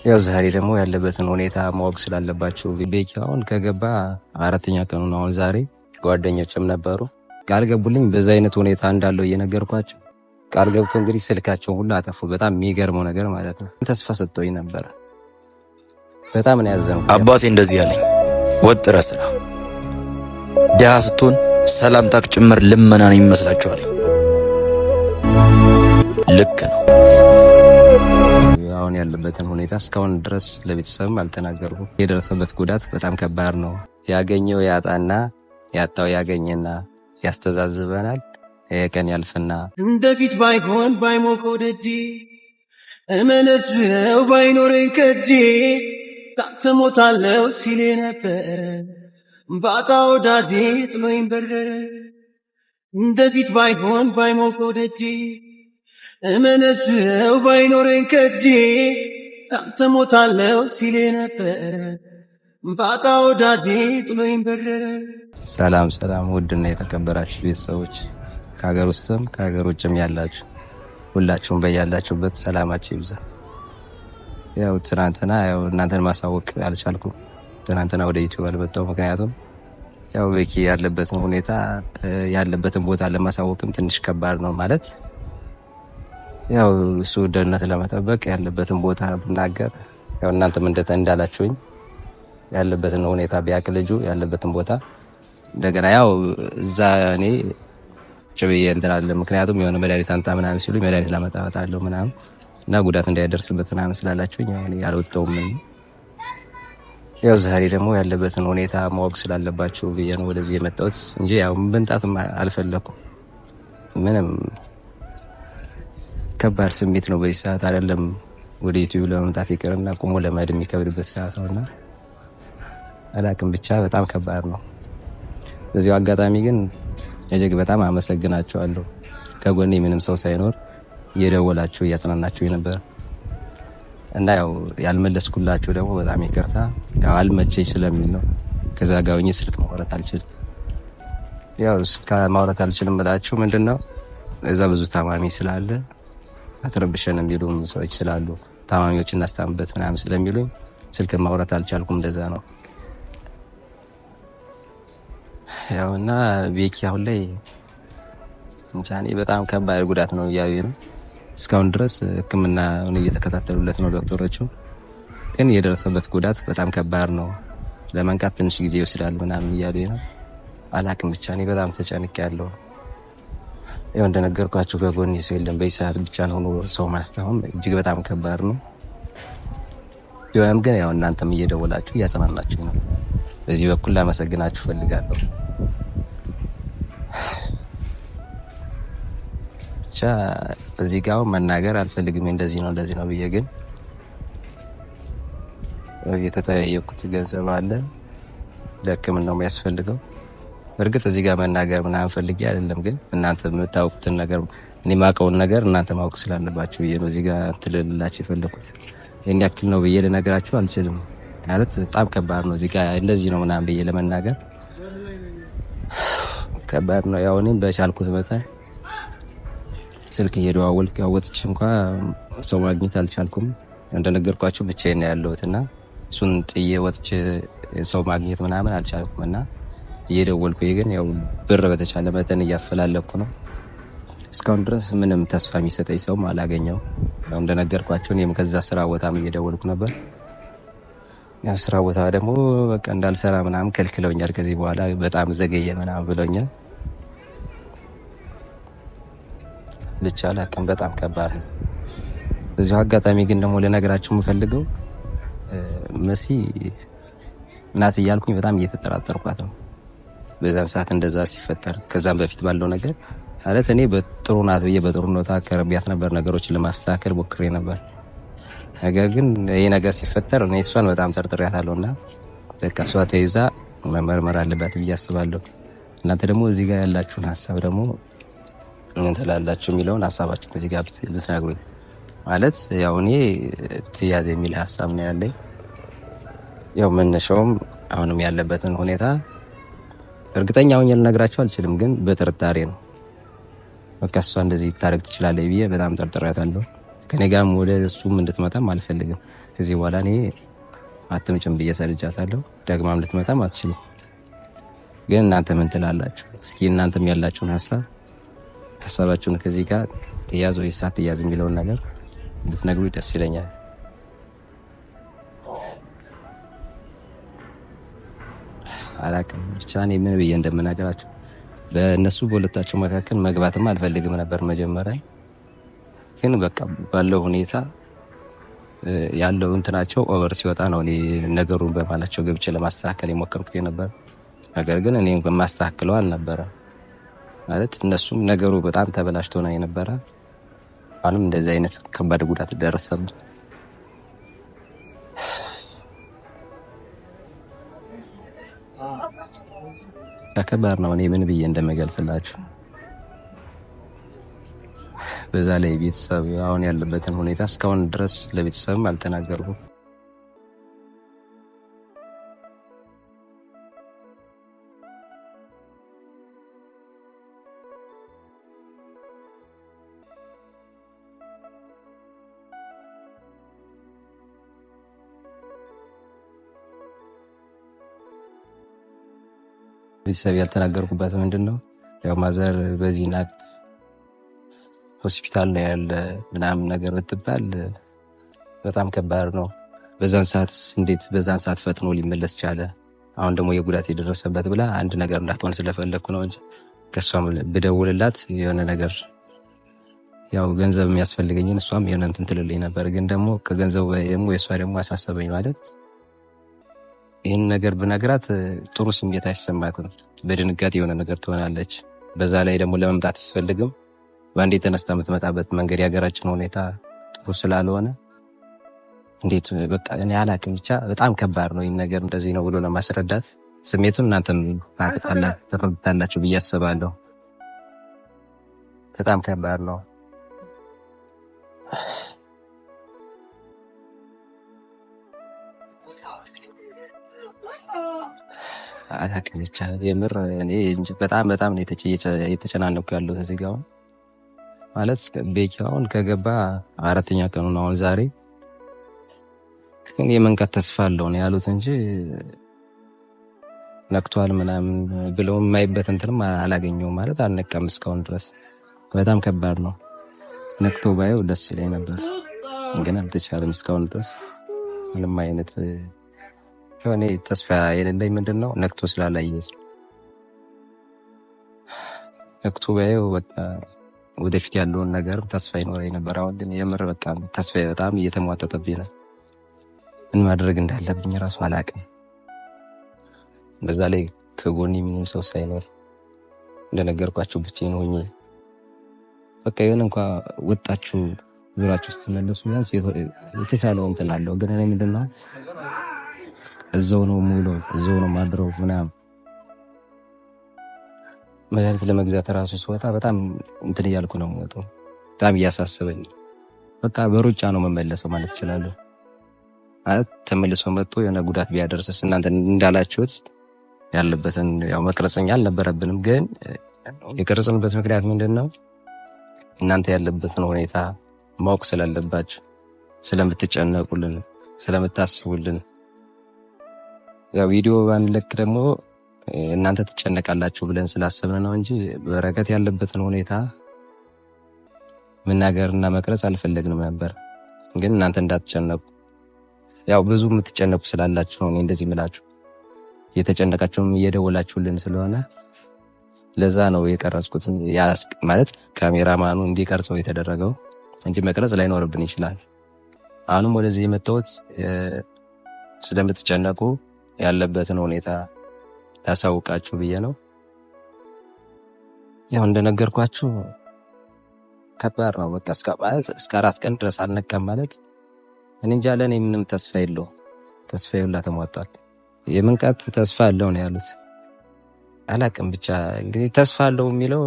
ያው ዛሬ ደግሞ ያለበትን ሁኔታ ማወቅ ስላለባችሁ ቤኪ አሁን ከገባ 4ኛ ቀኑ ነው። አሁን ዛሬ ጓደኞችም ነበሩ ቃል ገቡልኝ በዛ አይነት ሁኔታ እንዳለው እየነገርኳቸው ቃል ገብቶ እንግዲህ ስልካቸውን ሁሉ አጠፉ። በጣም የሚገርመው ነገር ማለት ነው ተስፋ ሰጥቶኝ ነበረ። በጣም ነው ያዘንኩት። አባቴ እንደዚህ ያለኝ ወጥረ ስራ ደሃ ስትሆን ሰላምታክ ጭምር ልመናን ይመስላችኋል። ልክ ነው። አሁን ያለበትን ሁኔታ እስካሁን ድረስ ለቤተሰብም አልተናገርኩም። የደረሰበት ጉዳት በጣም ከባድ ነው። ያገኘው ያጣና ያጣው ያገኘና ያስተዛዝበናል። የቀን ያልፍና እንደፊት ባይሆን ባይሞቀው ደጄ እመነዝረው ባይኖረኝ ከጄ ታንተ ሞታለው ሲል ነበረ ባጣ ወዳጄ ጥሎኝ በረረ። እንደፊት ባይሆን ባይሞቀው ደጄ እመነዝረው ባይኖረኝ ከጄ ታንተ ሞታለው ሲል ነበረ ባጣ ወዳጄ ጥሎኝ በረረ። ሰላም ሰላም፣ ውድና የተከበራችሁ ቤተሰቦች ከሀገር ውስጥም ከሀገር ውጭም ያላችሁ ሁላችሁም በያላችሁበት ሰላማችሁ ይብዛ። ያው ትናንትና እናንተን ማሳወቅ አልቻልኩም። ትናንትና ወደ ዩቲዩብ አልመጣሁም። ምክንያቱም ያው ቤኪ ያለበትን ሁኔታ ያለበትን ቦታ ለማሳወቅም ትንሽ ከባድ ነው ማለት ያው እሱ ደህንነት ለመጠበቅ ያለበትን ቦታ ብናገር ያው እናንተም እንዳላችሁኝ ያለበትን ሁኔታ ቢያቅ ልጁ ያለበትን ቦታ እንደገና ያው እዛ እኔ ጭብዬ እንትን አለ። ምክንያቱም የሆነ መድኃኒት አንጣ ምናምን ሲሉ መድኃኒት ላመጣጣለሁ ምናምን እና ጉዳት እንዳይደርስበት ምናምን ስላላችሁኝ ያው እኔ አልወጣሁም። ያው ዛሬ ደግሞ ያለበትን ሁኔታ ማወቅ ስላለባችሁ ብዬ ነው ወደዚህ የመጣሁት እንጂ ያው ምንጣትም አልፈለኩም። ምንም ከባድ ስሜት ነው በዚህ ሰዓት አይደለም ወደ ዩቲዩብ ለመምጣት ይቅርና ቆሞ ለመሄድ የሚከብድበት ሰዓት ነውና አላቅም ብቻ በጣም ከባድ ነው። በዚሁ አጋጣሚ ግን እጅግ በጣም አመሰግናችኋለሁ። ከጎኔ ምንም ሰው ሳይኖር እየደወላችሁ እያጽናናችሁ ነበር እና ያው ያልመለስኩላችሁ ደግሞ በጣም ይቅርታ። ያው አልመቸኝ ስለሚል ነው። ከዛ ጋር ሆኜ ስልክ ማውራት አልችልም። ያው ስልክ ማውራት አልችልም ብላችሁ ምንድነው እዛ ብዙ ታማሚ ስላለ አትረብሸን የሚሉም ሰዎች ስላሉ ታማሚዎችን እናስታምበት ምናምን ስለሚሉኝ ስልክ ማውራት አልቻልኩም። እንደዛ ነው ያው እና ቤኪ አሁን ላይ እንጃኔ በጣም ከባድ ጉዳት ነው እያዩ ነው። እስካሁን ድረስ ሕክምናውን እየተከታተሉለት ነው ዶክተሮቹ። ግን የደረሰበት ጉዳት በጣም ከባድ ነው። ለመንቃት ትንሽ ጊዜ ይወስዳል ምናምን እያሉ ነው። አላቅም ብቻ እኔ በጣም ተጨንቄያለሁ። ያው እንደነገርኳችሁ ከጎኔ ሰው የለም። በዚህ ሰዓት ብቻ ነው ሰው ማስታወም እጅግ በጣም ከባድ ነው። ቢሆንም ግን ያው እናንተም እየደወላችሁ እያጽናናችሁ ነው። በዚህ በኩል ላመሰግናችሁ ፈልጋለሁ። ብቻ እዚህ ጋር መናገር አልፈልግም እንደዚህ ነው ብዬ ግን የተጠየቁት ገንዘብ አለ ለሕክምናው የሚያስፈልገው። እርግጥ እዚህ ጋር መናገር ምናምን ፈልጌ አይደለም፣ ግን እናንተ የምታውቁትን ነገር እኔ ማውቀውን ነገር እናንተ ማወቅ ስላለባችሁ ብዬ ነው እዚህ ጋር ትልልላችሁ የፈለኩት። ይሄን ያክል ነው ብዬ ልነግራችሁ አልችልም። ማለት በጣም ከባድ ነው። እዚህ ጋር እንደዚህ ነው ምናምን ብዬ ለመናገር ከባድ ነው። ያው እኔም በቻልኩት መጠን ስልክ እየደዋወልኩ ያወጥቼ እንኳን ሰው ማግኘት አልቻልኩም። እንደነገርኳችሁ ብቻዬን ነው ያለሁትና እሱን ጥዬ ወጥቼ ሰው ማግኘት ምናምን አልቻልኩም እና እየደወልኩ ግን ያው ብር በተቻለ መጠን እያፈላለኩ ነው። እስካሁን ድረስ ምንም ተስፋ የሚሰጠኝ ሰውም አላገኘው። ያው እንደነገርኳችሁ እኔም ከዛ ስራ ቦታም እየደወልኩ ነበር። ያው ስራ ቦታ ደግሞ በቃ እንዳልሰራ ምናምን ከልክለውኛል። ከዚህ በኋላ በጣም ዘገየ ምናምን ብለውኛል። ብቻ አላቅም በጣም ከባድ ነው። በዚሁ አጋጣሚ ግን ደግሞ ልነግራችሁ የምፈልገው መሲ እናት እያልኩኝ በጣም እየተጠራጠርኳት ነው በዛን ሰዓት እንደዛ ሲፈጠር። ከዛም በፊት ባለው ነገር ማለት እኔ በጥሩ ናት ብዬ በጥሩነቷ ከረቢያት ነበር፣ ነገሮችን ለማስተካከል ሞክሬ ነበር። ነገር ግን ይሄ ነገር ሲፈጠር እኔ እሷን በጣም ጠርጥሬያታለሁና በቃ እሷ ተይዛ መመርመር አለባት ብዬ አስባለሁ። እናንተ ደግሞ እዚህ ጋር ያላችሁን ሀሳብ ደግሞ ምን ትላላችሁ የሚለውን ሀሳባችሁን እዚህ ጋር ብትነግሩኝ። ማለት ያው እኔ ትያዝ የሚል ሀሳብ ነው ያለኝ። ያው መነሻውም አሁንም ያለበትን ሁኔታ እርግጠኛ ሆኜ ልነግራችሁ አልችልም፣ ግን በጥርጣሬ ነው። በቃ እሷ እንደዚህ ታረግ ትችላለች ብዬ በጣም ጠርጥሬያታለሁ። ከኔ ጋርም ወደ እሱም እንድትመጣም አልፈልግም። ከዚህ በኋላ እኔ አትምጭም ብዬ ሰልጃታለሁ። ደግማም ልትመጣም አትችልም። ግን እናንተ ምን ትላላችሁ? እስኪ እናንተም ያላችሁን ሀሳባችሁን ከዚህ ጋር ትያዝ ወይስ አትያዝ የሚለውን ነገር ብትነግሩ ደስ ይለኛል። አላቅም ብቻ እኔ ምን ብዬ እንደምናገራችሁ በእነሱ በሁለታቸው መካከል መግባትም አልፈልግም ነበር መጀመሪያ። ግን በቃ ባለው ሁኔታ ያለው እንትናቸው ኦቨር ሲወጣ ነው እኔ ነገሩን በማላቸው ገብቼ ለማስተካከል የሞከርኩት የነበር። ነገር ግን እኔ ማስተካከለው አልነበረ ማለት እነሱም ነገሩ በጣም ተበላሽቶ ነው የነበረ። አሁንም እንደዚህ አይነት ከባድ ጉዳት ደረሰብኝ። ከባድ ነው። እኔ ምን ብዬ እንደምገልጽላችሁ በዛ ላይ ቤተሰብ አሁን ያለበትን ሁኔታ እስካሁን ድረስ ለቤተሰብም አልተናገርኩም። ቤተሰብ ያልተናገርኩበት ምንድነው ያው ማዘር በዚህ ናት ሆስፒታል ነው ያለ ምናምን ነገር ብትባል በጣም ከባድ ነው። በዛን ሰዓት እንዴት በዛን ሰዓት ፈጥኖ ሊመለስ ቻለ? አሁን ደግሞ የጉዳት የደረሰበት ብላ አንድ ነገር እንዳትሆን ስለፈለኩ ነው እንጂ ከሷም ብደውልላት የሆነ ነገር ያው ገንዘብ የሚያስፈልገኝን እሷም የሆነ እንትን ትልልኝ ነበር። ግን ደግሞ ከገንዘቡ ደግሞ የሷ ደግሞ አሳሰበኝ ማለት ይህን ነገር ብነግራት ጥሩ ስሜት አይሰማትም። በድንጋጤ የሆነ ነገር ትሆናለች። በዛ ላይ ደግሞ ለመምጣት አትፈልግም። በአንዴ ተነስታ የምትመጣበት መንገድ የሀገራችን ሁኔታ ጥሩ ስላልሆነ እንዴት በቃ እኔ አላቅም ብቻ በጣም ከባድ ነው። ይህን ነገር እንደዚህ ነው ብሎ ለማስረዳት ስሜቱን እናንተም ተረድታላችሁ ብዬ አስባለሁ። በጣም ከባድ ነው። አላቅም ብቻ የምር እኔ በጣም ነው የተጨናነኩ ያለው እዚህ ጋር ማለት ቤኪ አሁን ከገባ 4ኛ ቀኑ ነው አሁን ዛሬ። ግን የመንቃት ተስፋ አለው ነው ያሉት እንጂ ነቅቷል ምናምን ብለው የማይበት እንትንም አላገኘውም ማለት አልነቃም እስካሁን ድረስ። በጣም ከባድ ነው። ነቅቶ ባየው ደስ ይለኝ ነበር ግን አልተቻለም እስካሁን ድረስ ምንም አይነት እኔ ተስፋ የሌለኝ ምንድነው ነቅቶ ስላላየሁት። ነቅቶ ባየው በቃ ወደፊት ያለውን ነገር ተስፋ ይኖረኝ ነበር። አሁን ግን የምር በቃ ተስፋ በጣም እየተሟጠጠብኝ ነው። ምን ማድረግ እንዳለብኝ ራሱ አላቅም። በዛ ላይ ከጎኔ ምንም ሰው ሳይኖር እንደነገርኳችሁ ብቻዬን ሆኜ በቃ የሆነ እንኳን ወጣችሁ ዙራችሁ ስትመለሱ ቢያንስ የተሻለው እንትን አለው። ግን እኔ ምንድነው እዛው ነው ሙሉ እዛው ነው ማድረው ምናምን መድኃኒት ለመግዛት ራሱ ስወጣ በጣም እንትን እያልኩ ነው የምወጣው። በጣም እያሳሰበኝ በቃ በሩጫ ነው መመለሰው ማለት እችላለሁ። ማለት ተመልሶ መጥቶ የሆነ ጉዳት ቢያደርስስ እናንተ እንዳላችሁት ያለበትን ያው መቅረጽኛ አልነበረብንም። ግን የቀረጽንበት ምክንያት ምንድነው እናንተ ያለበትን ሁኔታ ማወቅ ስላለባችሁ፣ ስለምትጨነቁልን፣ ስለምታስቡልን ያው ቪዲዮ ባንለቅ ደግሞ እናንተ ትጨነቃላችሁ ብለን ስላሰብን ነው እንጂ በረከት ያለበትን ሁኔታ መናገርና መቅረጽ አልፈለግንም ነበር። ግን እናንተ እንዳትጨነቁ ያው ብዙ የምትጨነቁ ስላላችሁ ነው እኔ እንደዚህ ምላችሁ። እየተጨነቃችሁም እየደወላችሁልን ስለሆነ ለዛ ነው የቀረጽኩት። ማለት ካሜራማኑ እንዲቀርጸው የተደረገው እንጂ መቅረጽ ላይኖርብን ይችላል። አሁንም ወደዚህ የመጣሁት ስለምትጨነቁ ያለበትን ሁኔታ ላሳውቃችሁ ብዬ ነው። ያው እንደነገርኳችሁ ከባድ ነው። በቃ እስከ 4 ቀን ድረስ አልነቃም ማለት እኔ እንጃ። ለእኔ ምንም ተስፋ የለው። ተስፋ ሁላ ተሟጧል። የመንቃት ተስፋ አለው ነው ያሉት። አላቅም ብቻ እንግዲህ ተስፋ አለው የሚለው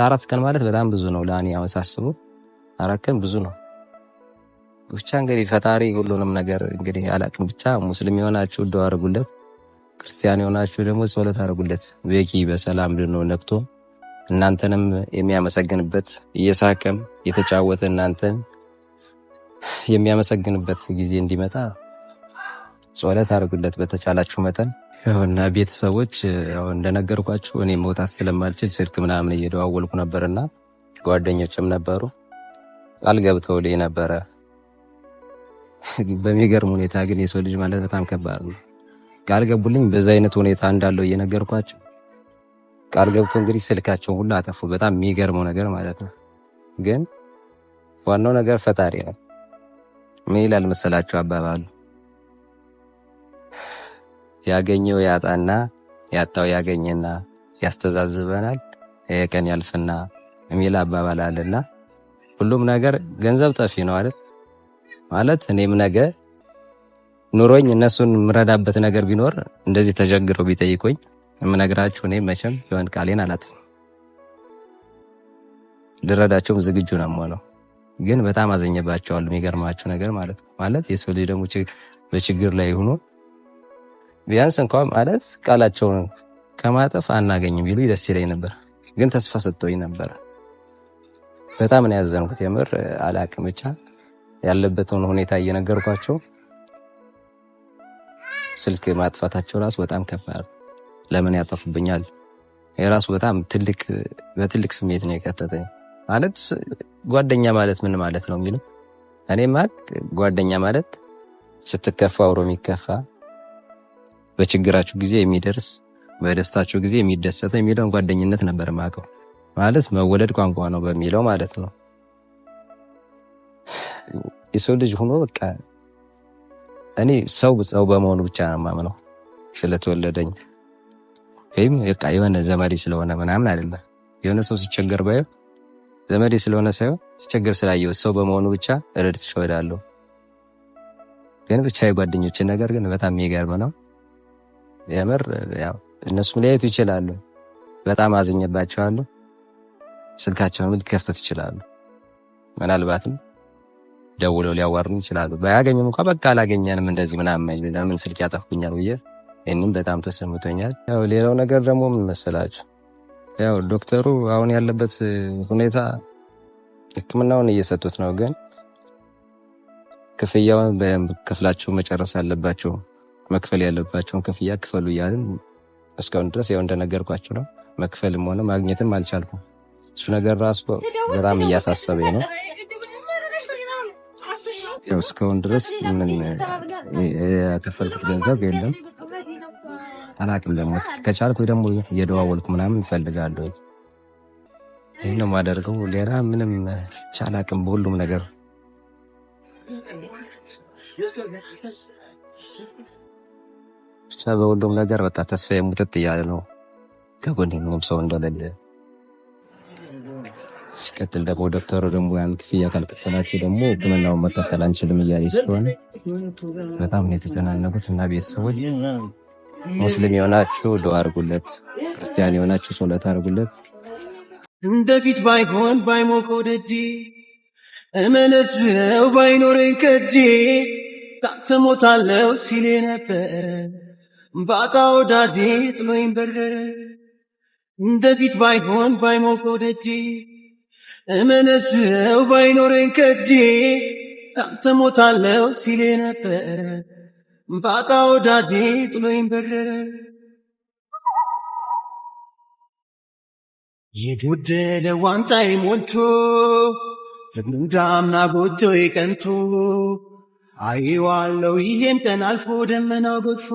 4 ቀን ማለት በጣም ብዙ ነው ለእኔ አሁን ሳስበው። 4 ቀን ብዙ ነው። ብቻ እንግዲህ ፈጣሪ ሁሉንም ነገር እንግዲህ አላቅም ብቻ ሙስሊም የሆናችሁ ዱዓ አድርጉለት፣ ክርስቲያን የሆናችሁ ደግሞ ጸሎት አድርጉለት። ቤኪ በሰላም ድኖ ነቅቶ እናንተንም የሚያመሰግንበት እየሳቀም የተጫወተ እናንተን የሚያመሰግንበት ጊዜ እንዲመጣ ጸሎት አድርጉለት በተቻላችሁ መጠን። ያውና ቤተሰቦች ያው እንደነገርኳችሁ እኔ መውጣት ስለማልችል ስልክ ምናምን እየደዋወልኩ ነበርና ጓደኞችም ነበሩ ቃል ገብተውልኝ ነበረ። በሚገርም ሁኔታ ግን የሰው ልጅ ማለት በጣም ከባድ ነው። ቃል ገቡልኝ በዛ አይነት ሁኔታ እንዳለው እየነገርኳቸው ቃል ገብቶ እንግዲህ ስልካቸውን ሁሉ አጠፉ። በጣም የሚገርመው ነገር ማለት ነው። ግን ዋናው ነገር ፈጣሪ ነው። ምን ይላል መሰላችሁ አባባሉ? ያገኘው ያጣና ያጣው ያገኘና ያስተዛዝበናል የቀን ያልፍና የሚል አባባል አለና ሁሉም ነገር ገንዘብ ጠፊ ነው አይደል? ማለት እኔም ነገ ኑሮኝ እነሱን ምረዳበት ነገር ቢኖር እንደዚህ ተጀግረው ቢጠይቁኝ የምነግራችሁ እኔ መቼም የሆን ቃሌን አላጥፍም። ልረዳቸውም ዝግጁ ነው የምሆነው። ግን በጣም አዘኘባቸዋለሁ። የሚገርማችሁ ነገር ማለት የሰው ልጅ ደግሞ በችግር ላይ ሆኖ ቢያንስ እንኳን ማለት ቃላቸውን ከማጠፍ አናገኝም ቢሉ ደስ ይለኝ ነበር። ግን ተስፋ ሰጥቶኝ ነበር። በጣም ነው ያዘንኩት። የምር አላቅም ብቻ ያለበትን ሁኔታ እየነገርኳቸው ስልክ ማጥፋታቸው ራሱ በጣም ከባድ። ለምን ያጠፉብኛል? የራሱ በጣም በትልቅ ስሜት ነው የከተተኝ። ማለት ጓደኛ ማለት ምን ማለት ነው የሚለው እኔ ጓደኛ ማለት ስትከፋ አብሮ የሚከፋ በችግራችሁ ጊዜ የሚደርስ በደስታችሁ ጊዜ የሚደሰት የሚለውን ጓደኝነት ነበር ማቀው። ማለት መወለድ ቋንቋ ነው በሚለው ማለት ነው። የሰው ልጅ ሆኖ በቃ እኔ ሰው በመሆኑ ብቻ ነው የማምነው። ስለተወለደኝ ወይም በቃ የሆነ ዘመዴ ስለሆነ ምናምን አይደለም። የሆነ ሰው ሲቸገር ባየው ዘመዴ ስለሆነ ሳይሆን ሲቸገር ስላየው ሰው በመሆኑ ብቻ ረድቼ እወዳለሁ። ግን ብቻ የጓደኞችን ነገር ግን በጣም የሚገርም ነው። የምር ያው እነሱም ሊያዩት ይችላሉ። በጣም አዝኜባቸዋለሁ። ስልካቸውን ሊከፍቱት ይችላሉ። ምናልባትም ደውለው ሊያዋሩኝ ይችላሉ። ባያገኙም እንኳን በቃ አላገኘንም እንደዚህ ምናምን ለምን ስልክ ያጠፉኛል ብዬ እኔም በጣም ተሰምቶኛል። ያው ሌላው ነገር ደግሞ ምን መሰላችሁ? ያው ዶክተሩ አሁን ያለበት ሁኔታ ሕክምናውን እየሰጡት ነው። ግን ክፍያውን በከፍላችሁ መጨረስ አለባችሁ። መክፈል ያለባቸውን ክፍያ ክፈሉ እያልን እስካሁን ድረስ ያው እንደነገርኳችሁ ነው። መክፈልም ሆነ ማግኘትም አልቻልኩም። እሱ ነገር ራሱ በጣም እያሳሰበኝ ነው። ያው እስካሁን ድረስ ምን የከፈልኩት ገንዘብ የለም። አላቅም ደግሞ ከቻልኩ ደግሞ እየደዋወልኩ ምናምን እፈልጋለሁ። ይህን ነው የማደርገው። ሌላ ምንም ቻላቅም በሁሉም ነገር ብቻ በሁሉም ነገር በቃ ተስፋዬ ሙጥጥ እያለ ነው። ከጎኔ ምንም ሰው እንደሌለ። ሲቀጥል ደግሞ ዶክተሩ ደግሞ ያን ክፍያ ካልከፈላችሁ ደግሞ ሕክምናውን መቀጠል አንችልም እያለ ስለሆነ በጣም ነው የተጨናነቁት። እና ቤተሰቦች ሙስሊም የሆናችሁ ዱዓ አድርጉለት፣ ክርስቲያን የሆናችሁ ጸሎት አድርጉለት። እንደፊት ባይሆን ባይሞቀው ደጄ እመነዝረው ባይኖረኝ ከጄ ካንተ ሞታለው ሲል ነበረ ባጣ ወዳጄ ጥሎኝ በረረ። እንደፊት ባይሆን ባይሞቀው ደጄ እመነዝረው ባይኖረኝ ከጄ ካንተ ሞታለው ሲል ነበረ ባጣ ወዳጄ ጥሎኝ በረረ። የጎደለ ዋንጫዬ ሞልቶ እንዳምና ጎጆዬ ቀንቶ አየዋለሁ ይሄም ቀን አልፎ ደመናው ጎድፎ